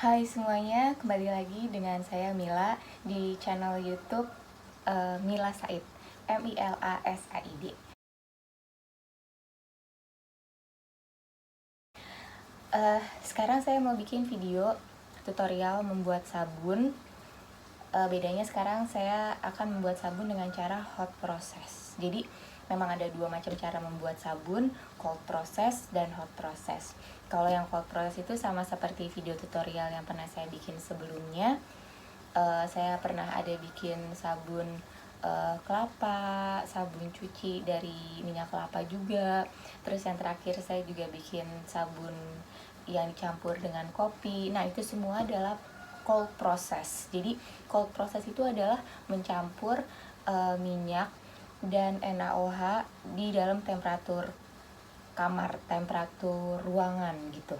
Hai semuanya, kembali lagi dengan saya Mila di channel YouTube Mila Said, MILASAID. Sekarang saya mau bikin video tutorial membuat sabun. Bedanya sekarang saya akan membuat sabun dengan cara hot process. Jadi memang ada dua macam cara membuat sabun, cold process dan hot process. Kalau yang cold process itu sama seperti video tutorial yang pernah saya bikin sebelumnya. Saya pernah ada bikin sabun kelapa, sabun cuci dari minyak kelapa juga. Terus yang terakhir saya juga bikin sabun yang dicampur dengan kopi. Nah, itu semua adalah cold process. Jadi cold process itu adalah mencampur minyak dan NaOH di dalam temperatur kamar, temperatur ruangan gitu.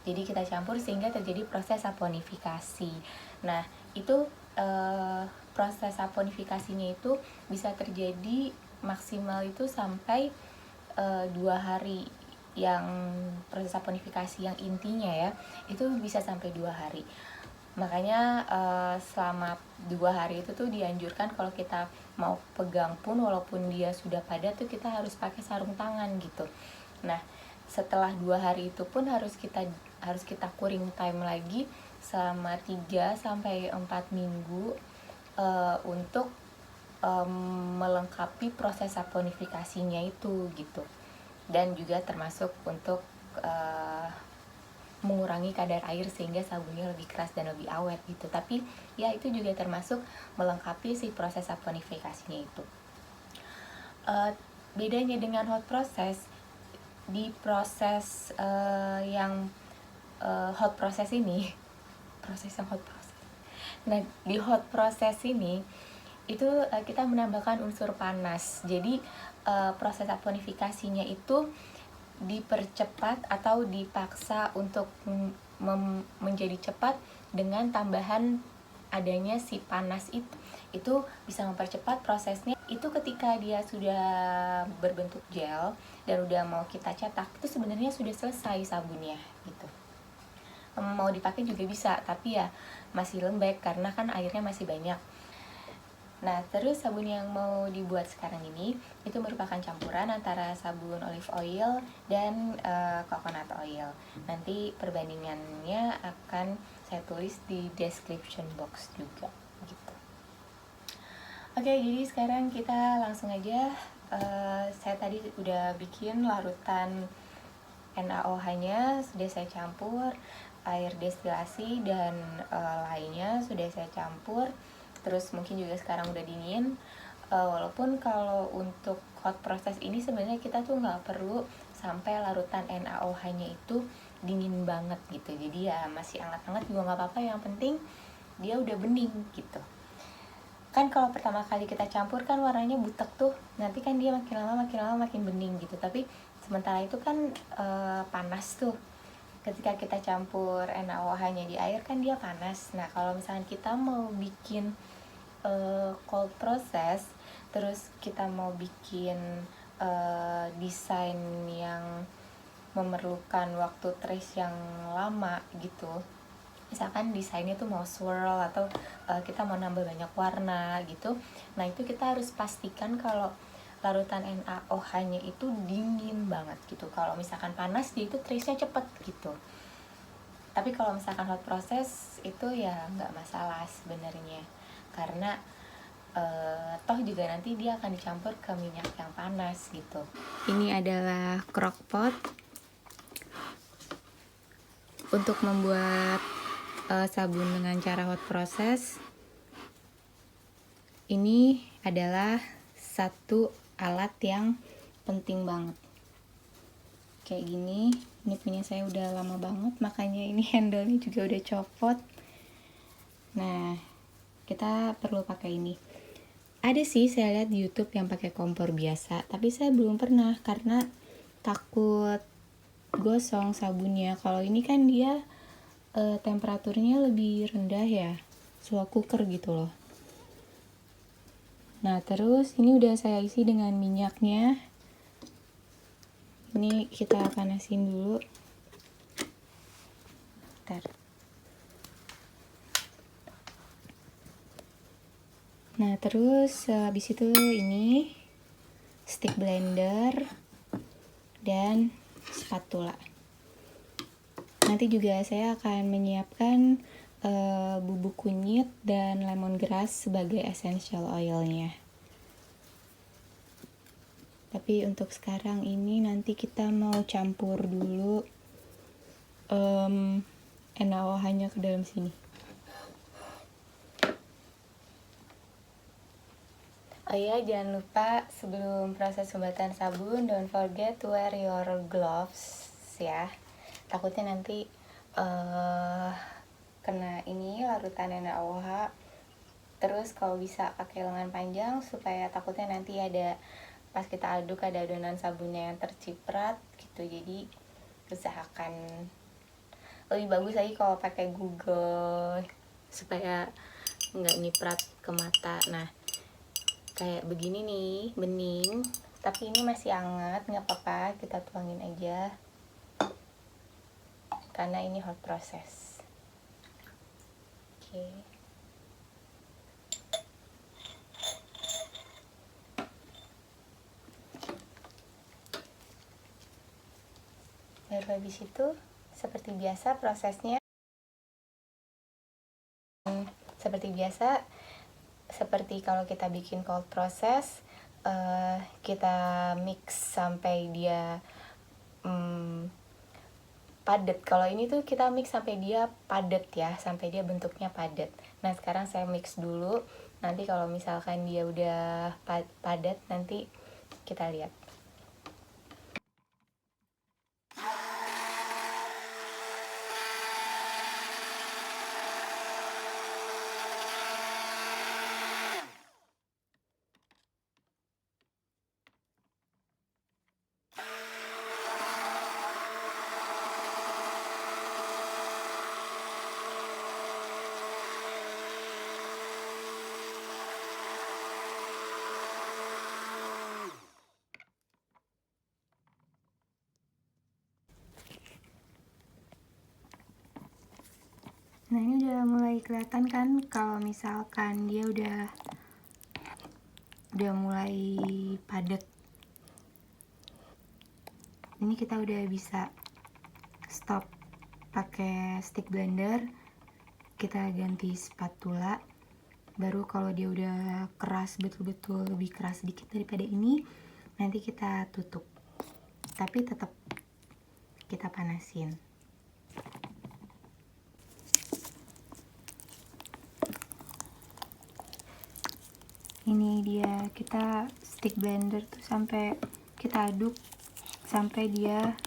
Jadi kita campur sehingga terjadi proses saponifikasi. Nah, itu proses saponifikasinya itu bisa terjadi maksimal itu sampai 2 hari. Yang proses saponifikasi yang intinya ya, itu bisa sampai 2 hari. Makanya selama 2 hari itu tuh dianjurkan kalau kita mau pegang pun walaupun dia sudah padat tuh kita harus pakai sarung tangan gitu. Nah, setelah 2 hari itu pun harus kita cooling time lagi selama 3 sampai 4 minggu untuk melengkapi proses saponifikasinya itu gitu. Dan juga termasuk untuk mengurangi kadar air sehingga sabunnya lebih keras dan lebih awet gitu. Tapi ya itu juga termasuk melengkapi si proses saponifikasinya itu. Bedanya dengan hot process, di proses yang hot process ini proses yang hot process. Nah, di hot process ini itu kita menambahkan unsur panas. Jadi proses saponifikasinya itu dipercepat atau dipaksa untuk menjadi cepat dengan tambahan adanya si panas itu bisa mempercepat prosesnya. Itu ketika dia sudah berbentuk gel dan udah mau kita cetak, itu sebenarnya sudah selesai sabunnya gitu. Mau dipakai juga bisa, tapi ya masih lembek karena kan airnya masih banyak. Nah, terus sabun yang mau dibuat sekarang ini itu merupakan campuran antara sabun olive oil dan coconut oil. Nanti perbandingannya akan saya tulis di description box juga gitu. Oke, jadi sekarang kita langsung aja. Saya tadi udah bikin larutan NaOH-nya, sudah saya campur, air destilasi dan lainnya sudah saya campur. Terus mungkin juga sekarang udah dingin. Walaupun kalau untuk hot process ini sebenarnya kita tuh nggak perlu sampai larutan NaOH-nya itu dingin banget gitu. Jadi ya masih hangat-hangat juga nggak apa-apa. Yang penting dia udah bening gitu. Kan kalau pertama kali kita campur kan warnanya butek tuh, nanti kan dia makin lama makin bening gitu. Tapi sementara itu kan panas tuh. Ketika kita campur NaOH-nya di air kan dia panas. Nah, kalau misalnya kita mau bikin cold process, terus kita mau bikin desain yang memerlukan waktu trace yang lama gitu, misalkan desainnya tuh mau swirl atau kita mau nambah banyak warna gitu, nah itu kita harus pastikan kalau larutan NaOH-nya itu dingin banget gitu. Kalau misalkan panas dia itu trace-nya cepet gitu. Tapi kalau misalkan hot process itu ya nggak masalah sebenarnya, karena toh juga nanti dia akan dicampur ke minyak yang panas gitu. Ini adalah crockpot untuk membuat sabun dengan cara hot process. Ini adalah satu alat yang penting banget. Kayak gini, ini punya saya udah lama banget, makanya ini handle-nya juga udah copot. Nah, kita perlu pakai ini. Ada sih saya lihat di YouTube yang pakai kompor biasa, tapi saya belum pernah karena takut gosong sabunnya. Kalau ini kan dia temperaturnya lebih rendah ya, slow cooker gitu loh. Nah, terus ini udah saya isi dengan minyaknya. Ini kita panasin dulu. Bentar. Nah terus habis itu ini stick blender dan spatula. Nanti juga saya akan menyiapkan bubuk kunyit dan lemongrass sebagai essential oilnya. Tapi untuk sekarang ini nanti kita mau campur dulu NaOH-nya ke dalam sini. Oh iya, jangan lupa sebelum proses pembuatan sabun, don't forget to wear your gloves ya. Takutnya nanti kena ini larutan NaOH. Terus kalau bisa pakai lengan panjang supaya takutnya nanti ada pas kita aduk ada adonan sabunnya yang terciprat gitu. Jadi usahakan lebih bagus lagi kalau pakai Google supaya nggak nyiprat ke mata. Nah kayak begini nih, bening tapi ini masih hangat, nggak apa-apa, kita tuangin aja karena ini hot process. Oke. Baru habis itu seperti biasa prosesnya, seperti kalau kita bikin cold process, kita mix sampai dia padat. Kalau ini tuh kita mix sampai dia padat ya, sampai dia bentuknya padat. Nah sekarang saya mix dulu, nanti kalau misalkan dia udah padat nanti kita lihat. Nah ini udah mulai kelihatan kan kalau misalkan dia udah mulai padat. Ini kita udah bisa stop pakai stick blender, kita ganti spatula. Baru kalau dia udah keras, betul-betul lebih keras sedikit daripada ini, nanti kita tutup. Tapi tetap kita panasin. Ini dia, kita stick blender tuh sampai kita aduk sampai dia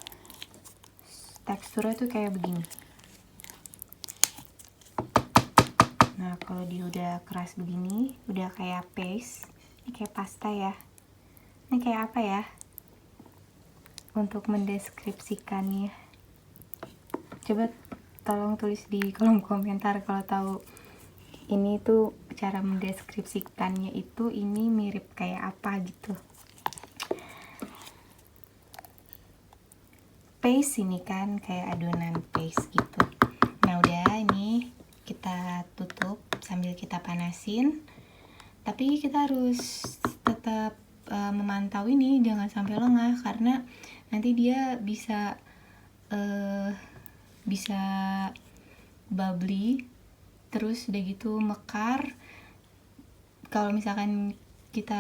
teksturnya tuh kayak begini. Nah kalau dia udah keras begini, udah kayak paste, ini kayak pasta ya. Ini kayak apa ya? Untuk mendeskripsikannya, coba tolong tulis di kolom komentar kalau tahu ini tuh cara mendeskripsikannya itu ini mirip kayak apa gitu. Paste ini kan kayak adonan paste gitu. Nah udah, ini kita tutup sambil kita panasin, tapi kita harus tetap memantau ini jangan sampai lengah karena nanti dia bisa bubbly, terus udah gitu mekar. Kalau misalkan kita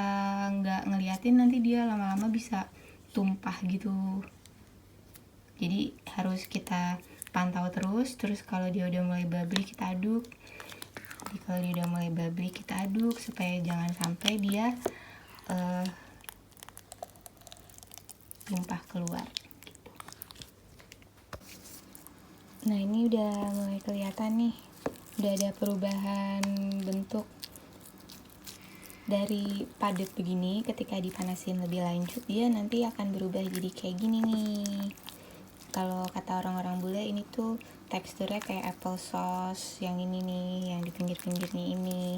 nggak ngeliatin nanti dia lama-lama bisa tumpah gitu. Jadi harus kita pantau terus kalau dia udah mulai bubbly kita aduk. Jadi kalau dia udah mulai bubbly kita aduk supaya jangan sampai dia tumpah keluar gitu. Nah ini udah mulai kelihatan nih, udah ada perubahan bentuk dari padat begini. Ketika dipanasin lebih lanjut dia nanti akan berubah jadi kayak gini nih. Kalau kata orang-orang bule ini tuh teksturnya kayak apple sauce yang ini nih, yang di pinggir-pinggirnya ini.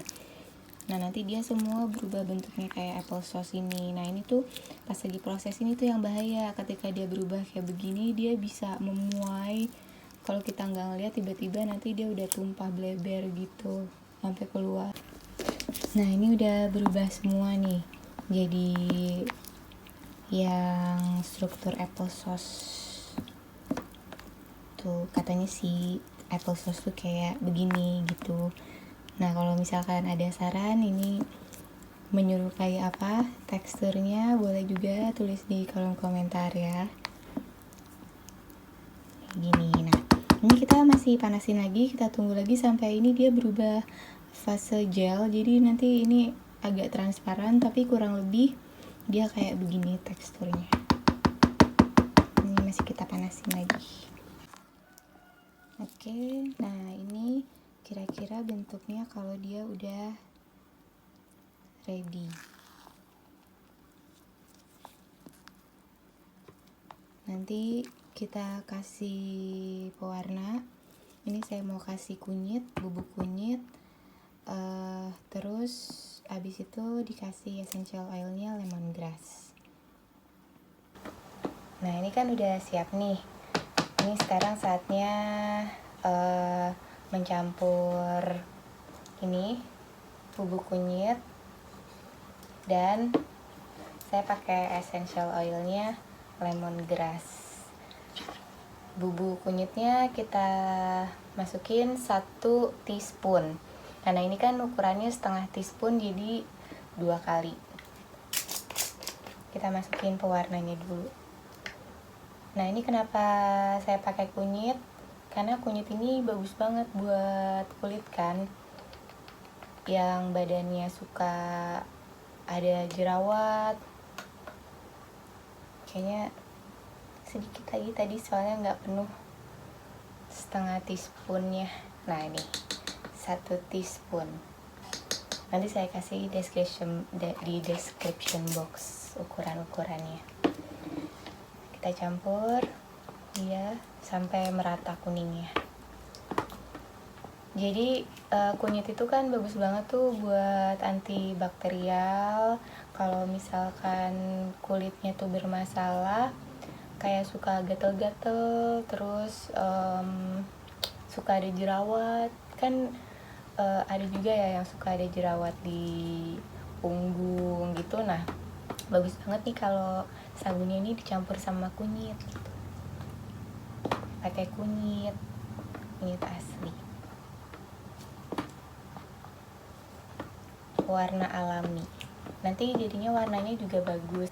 Nah nanti dia semua berubah bentuknya kayak apple sauce ini. Nah ini tuh pas lagi proses ini tuh yang bahaya, ketika dia berubah kayak begini dia bisa memuai. Kalau kita nggak ngeliat tiba-tiba nanti dia udah tumpah bleber gitu sampai keluar. Nah, ini udah berubah semua nih. Jadi yang struktur applesauce tuh katanya sih applesauce tuh kayak begini gitu. Nah, kalau misalkan ada saran ini menyerupai apa teksturnya, boleh juga tulis di kolom komentar ya. Gini, nah ini kita masih panasin lagi, kita tunggu lagi sampai ini dia berubah fase gel. Jadi nanti ini agak transparan tapi kurang lebih dia kayak begini teksturnya. Ini masih kita panasin lagi. Oke, nah ini kira-kira bentuknya kalau dia udah ready. Nanti kita kasih pewarna. Ini saya mau kasih kunyit, bubuk kunyit. Terus abis itu dikasih essential oilnya lemongrass. Nah, ini kan udah siap nih. Ini sekarang saatnya mencampur ini bubuk kunyit, dan saya pakai essential oilnya lemongrass. Bubuk kunyitnya kita masukin 1 teaspoon. Karena ini kan ukurannya setengah teaspoon, jadi 2 kali. Kita masukin pewarnanya dulu. Nah, ini kenapa saya pakai kunyit? Karena kunyit ini bagus banget buat kulit kan, yang badannya suka ada jerawat. Kayaknya sedikit lagi tadi soalnya nggak penuh setengah teaspoonnya. Nah, ini 1 teaspoon. Nanti saya kasih di description box ukuran-ukurannya. Kita campur ya sampai merata kuningnya. Jadi kunyit itu kan bagus banget tuh buat antibakterial. Kalau misalkan kulitnya tuh bermasalah, kayak suka gatel-gatel, terus suka ada jerawat kan, ada juga ya yang suka ada jerawat di punggung gitu. Nah, bagus banget nih kalau sabunnya ini dicampur sama kunyit gitu. Pakai kunyit asli, warna alami, nanti jadinya warnanya juga bagus.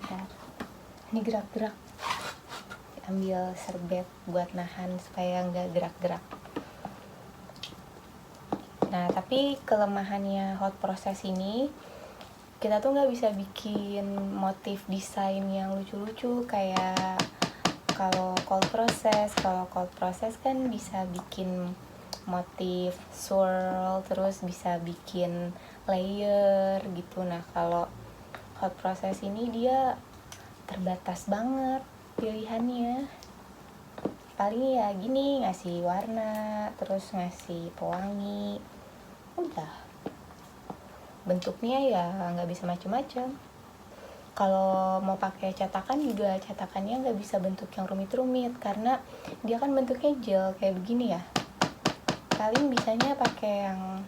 Nah, ini gerak-gerak, ambil serbet buat nahan supaya nggak gerak-gerak. Nah, tapi kelemahannya hot process ini, kita tuh nggak bisa bikin motif desain yang lucu-lucu kayak kalau cold process kan bisa bikin motif swirl, terus bisa bikin layer gitu. Nah, kalau hot process ini dia terbatas banget pilihannya. Paling ya gini, ngasih warna, terus ngasih pewangi, udah. Bentuknya ya nggak bisa macam-macam. Kalau mau pakai cetakan juga cetakannya nggak bisa bentuk yang rumit-rumit karena dia kan bentuknya gel kayak begini ya. Paling bisanya pakai yang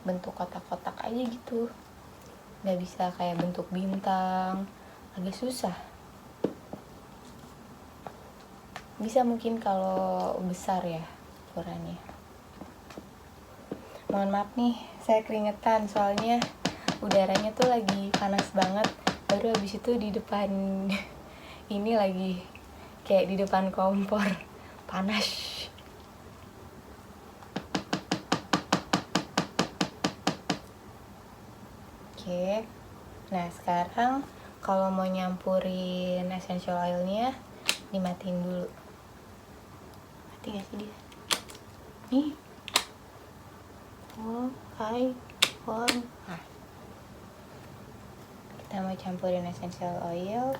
bentuk kotak-kotak aja gitu, nggak bisa kayak bentuk bintang, agak susah. Bisa mungkin kalau besar ya ukurannya. Mohon maaf nih, saya keringetan soalnya udaranya tuh lagi panas banget. Baru habis itu di depan ini lagi kayak di depan kompor panas. Oke, nah sekarang kalau mau nyampurin essential oilnya dimatiin dulu. Mati gak sih dia? Nih. Oh, hai. Nah, kita mau campurin essential oil.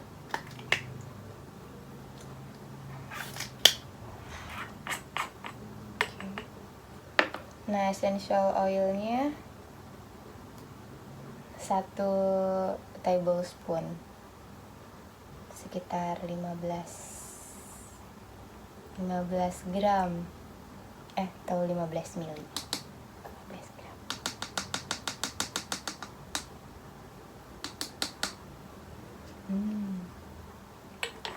Nah, essential oilnya 1 tablespoon, sekitar 15 gram. atau 15 mili. 15 gram.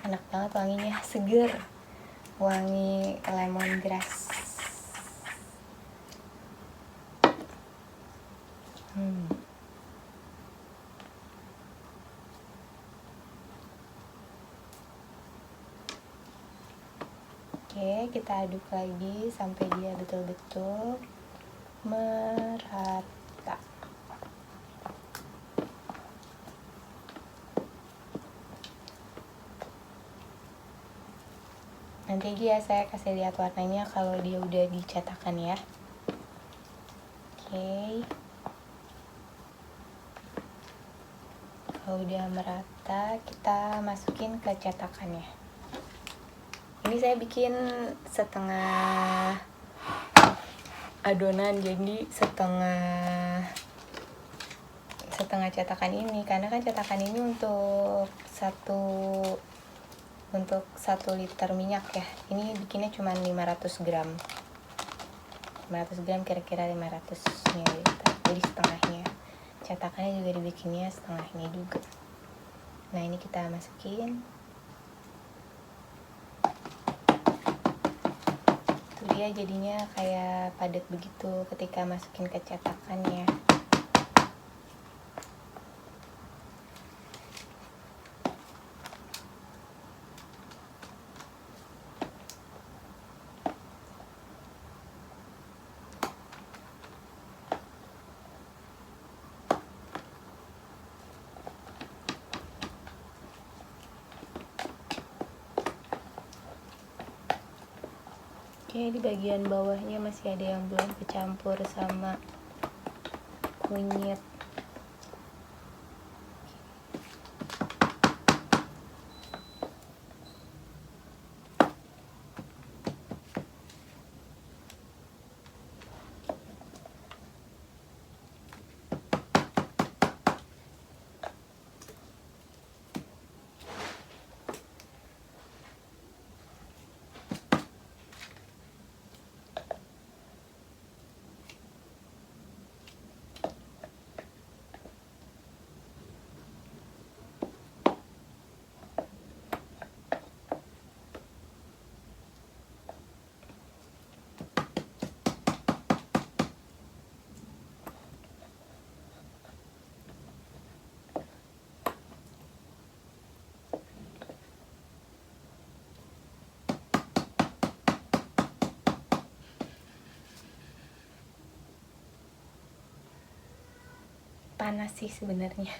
Enak banget wanginya, seger. Wangi lemongrass. Oke, kita aduk lagi sampai dia betul-betul merata. Nanti aja saya kasih lihat warnanya kalau dia udah dicetakan ya. Oke. Kalau udah merata, kita masukin ke cetakannya. Ini saya bikin setengah adonan, jadi setengah cetakan ini, karena kan cetakan ini untuk 1 liter minyak ya. Ini bikinnya cuma 500 gram. 500 gram kira-kira 500 ml. Jadi setengahnya. Cetakannya juga dibikinnya setengahnya juga. Nah, ini kita masukin. Tuh dia jadinya kayak padat begitu ketika masukin ke cetakannya. Oke, di bagian bawahnya masih ada yang belum kecampur sama kunyit. Panas sih sebenarnya.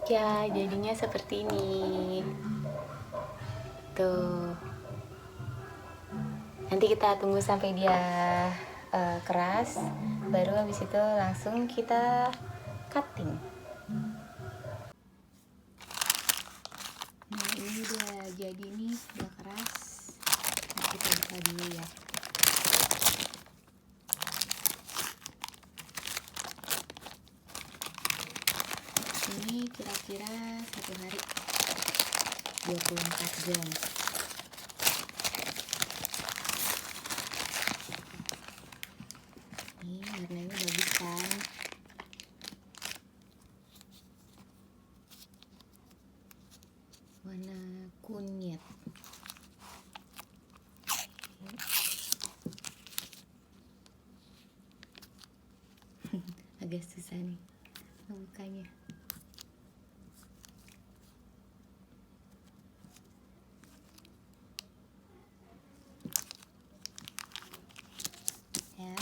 Ya, jadinya seperti ini. Tuh. Nanti kita tunggu sampai dia keras, baru habis itu langsung kita cutting. Nah, ini udah jadi nih, udah keras. Nah, kita buka dulu ya. Ini kira-kira 1 hari 24 jam. Ini warnanya bagus kan? Warna kunyit. Agak susah nih membukanya. Ya.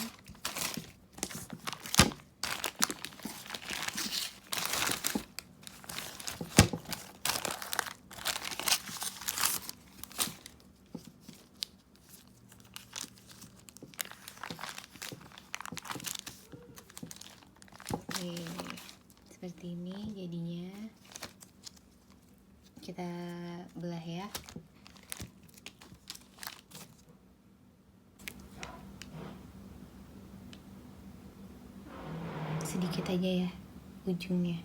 Kita belah ya. Sedikit aja ya ujungnya.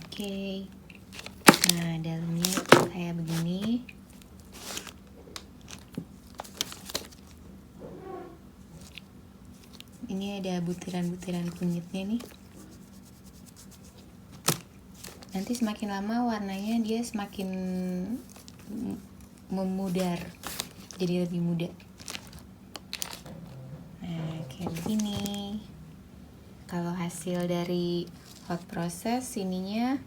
Oke. Nah, dalamnya kayak begini. Ini ada butiran-butiran kunyitnya nih. Nanti semakin lama warnanya dia semakin memudar, jadi lebih muda. Nah, kayak begini. Kalau hasil dari hot process ininya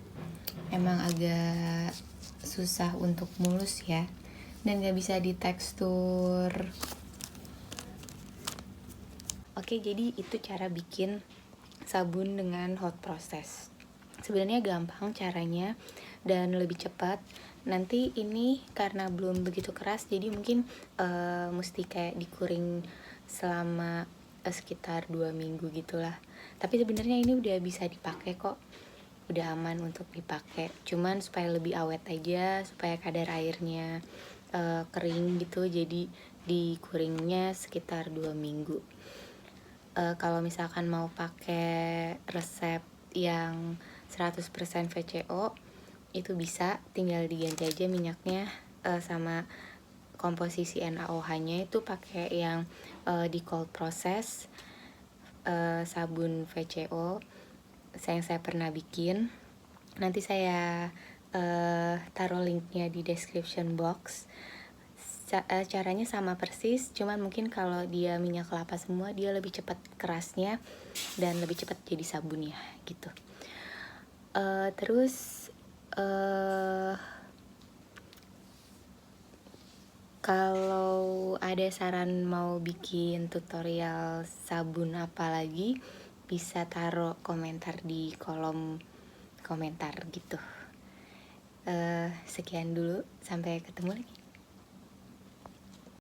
emang agak susah untuk mulus ya, dan gak bisa ditekstur. Oke, jadi itu cara bikin sabun dengan hot process. Sebenarnya gampang caranya dan lebih cepat. Nanti ini karena belum begitu keras, jadi mungkin mesti kayak dikuring selama sekitar 2 minggu gitulah. Tapi sebenarnya ini udah bisa dipakai kok, udah aman untuk dipakai. Cuman supaya lebih awet aja, supaya kadar airnya kering gitu, jadi dikuringnya sekitar 2 minggu. Kalau misalkan mau pakai resep yang 100% VCO itu bisa, tinggal diganti aja minyaknya sama komposisi NaOH-nya itu pakai yang di cold process sabun VCO yang saya pernah bikin. Nanti saya taruh linknya di description box. Caranya sama persis, cuman mungkin kalau dia minyak kelapa semua dia lebih cepat kerasnya dan lebih cepat jadi sabunnya gitu. Terus kalau ada saran mau bikin tutorial sabun apa lagi, bisa taruh komentar di kolom komentar gitu. Sekian dulu, sampai ketemu lagi.